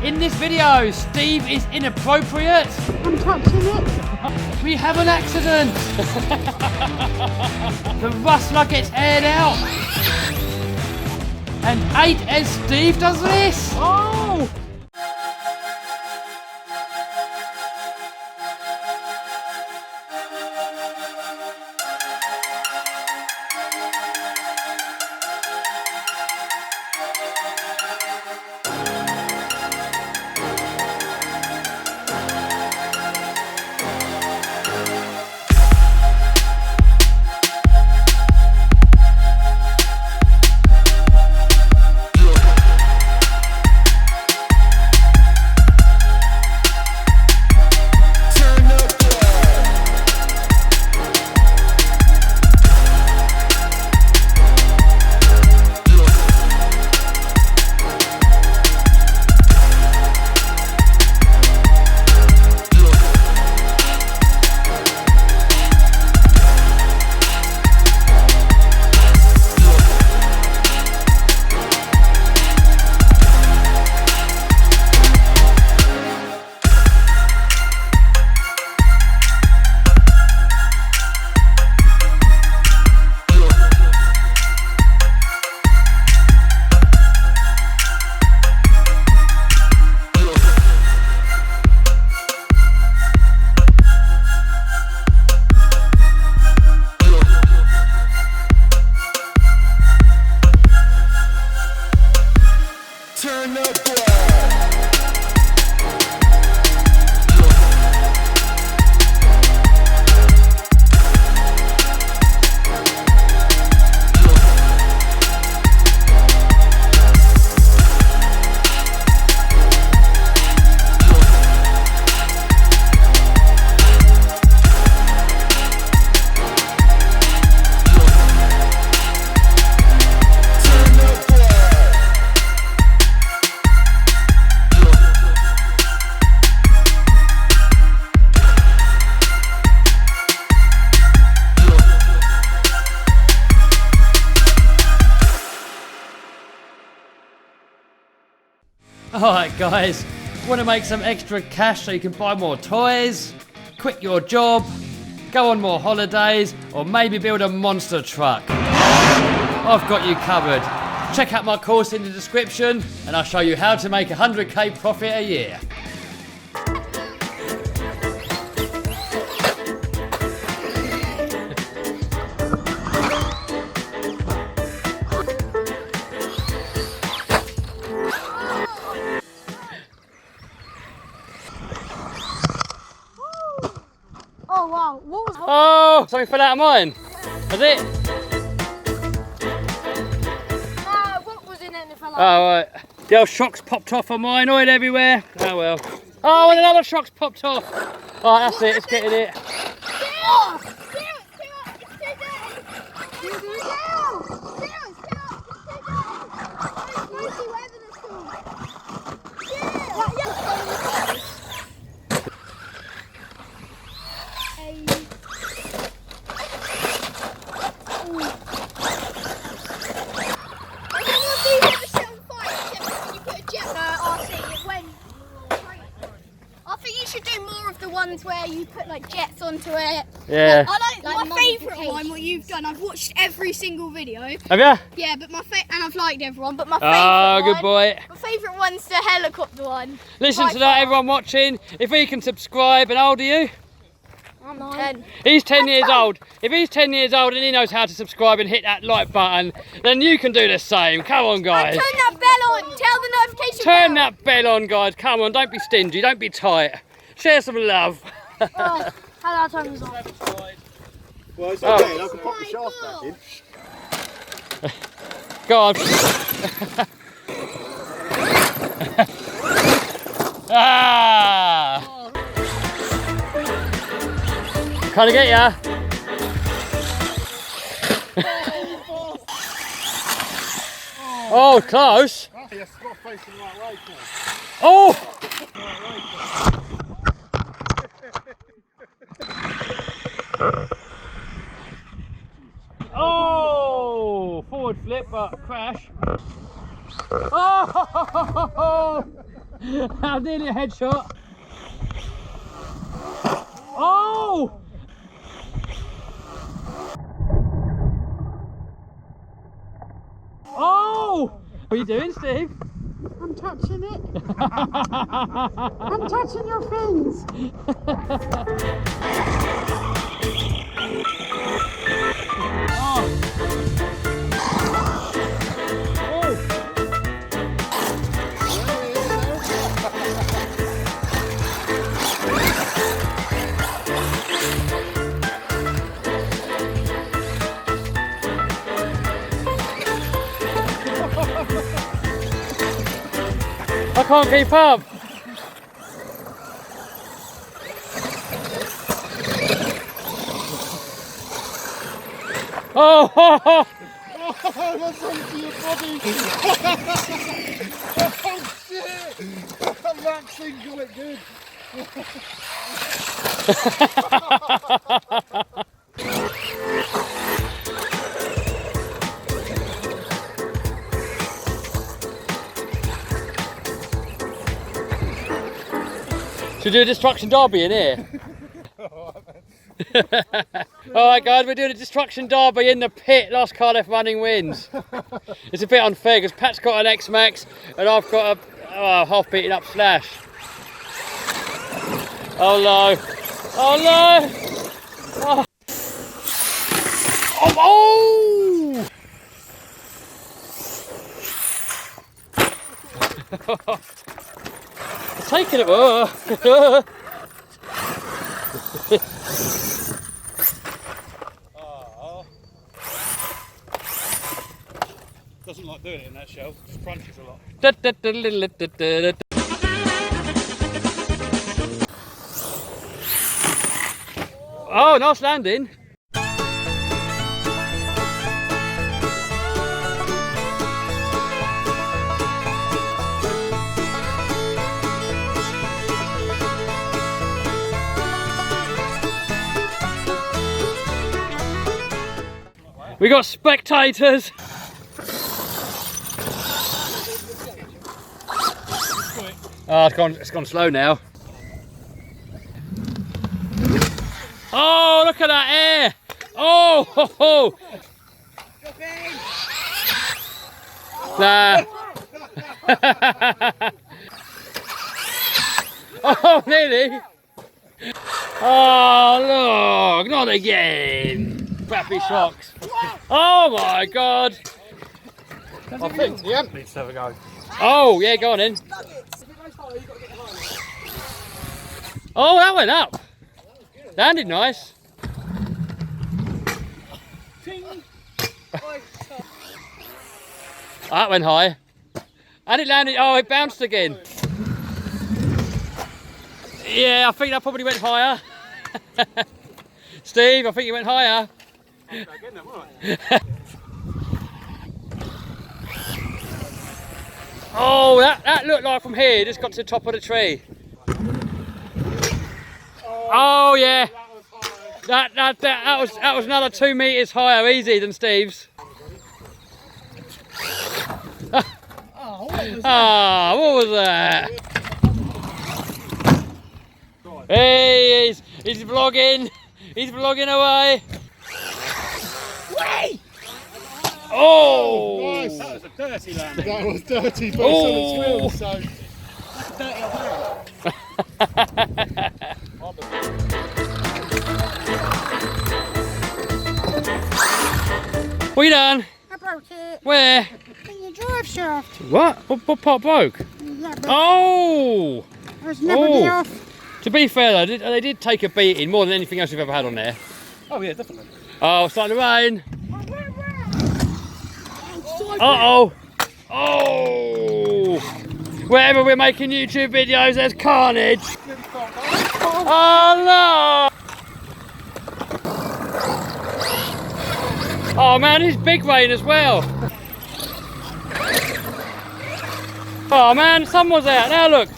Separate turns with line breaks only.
In this video, Steve is inappropriate.
I'm touching it.
We have an accident. The rustler gets aired out. And 8 as Steve does this.
Oh!
Alright guys, want to make some extra cash so you can buy more toys, quit your job, go on more holidays, or maybe build a monster truck? I've got you covered. Check out my course in the description and I'll show you how to make 100k profit a year.
Oh wow, what was...
Oh, something fell out of mine. Was it?
No, what was in it and it fell out?
Oh, right. The old shock's popped off on mine, oil everywhere. Oh well. Oh, and another shock's popped off. Alright, that's it, let's get in it.
Oh, it's too ones where you put like jets onto it.
Yeah.
I like my favourite one, what you've done. I've watched every single video.
Have you?
Yeah, but and I've liked everyone, but my
Oh,
favourite
good boy.
My favourite one's the helicopter one.
Listen to that, everyone watching. If he can subscribe, and how old are you?
I'm 10.
He's 10 years old. If he's 10 years old and he knows how to subscribe and hit that like button, then you can do the same. Come on, guys.
And turn that bell on. Tell the notification
Turn
bell.
that bell on, guys. Come on, don't be stingy, don't be tight. Share some love.
Oh, how do I turn this on?
Well, it's okay, I can pop the shaft back in.
Go on. Ah! Can't I get ya? Oh, close.
Yes, got facing the right way,
Oh! Oh! Forward flip, but crash. Oh! Nearly a headshot. Oh! Oh! What are you doing, Steve?
I'm touching it. I'm touching your fins.
I can't keep up. Oh!
Oh, that's onto your body. Oh shit! That thing got it good.
Should we do a destruction derby in here? Alright guys, we're doing a destruction derby in the pit. Last car left running wins. It's a bit unfair because Pat's got an X-Maxx and I've got a half beaten up Slash. Oh no. Oh no. Oh. Oh. Taking it. Oh.
Doesn't like doing it in that shell. It crunches a lot.
Oh, nice landing. We got spectators. Oh, it's gone slow now. Oh, look at that air! Oh, ho, ho. Nah. Oh, nearly. Oh, look, not again. Crappy shocks. Oh my God.
I think the amp needs to have a go.
Oh, yeah, go on in. Oh, that went up. Landed nice. That went high. And it landed, oh, it bounced again. Yeah, I think that probably went higher. Steve, I think it went higher. Oh, that looked like from here, it just got to the top of the tree. Oh yeah, that was another 2 meters higher, easy than Steve's. Ah, what was that? Hey, he's vlogging. He's vlogging away. Wait! Oh!
Nice. That was a dirty landing. That was dirty, but it's on its wheels, so that's dirty.
What you done?
I broke it.
Where?
In your drive shaft.
What? What part broke?
Yeah, but
Oh!
there's never be off.
To be fair though, they did take a beating more than anything else we've ever had on there.
Oh yeah, definitely.
Oh, it's starting to rain. Uh-oh. Oh! Wherever we're making YouTube videos, there's carnage. Oh no! Oh man, it's big rain as well. Oh man, the sun was out. Now look.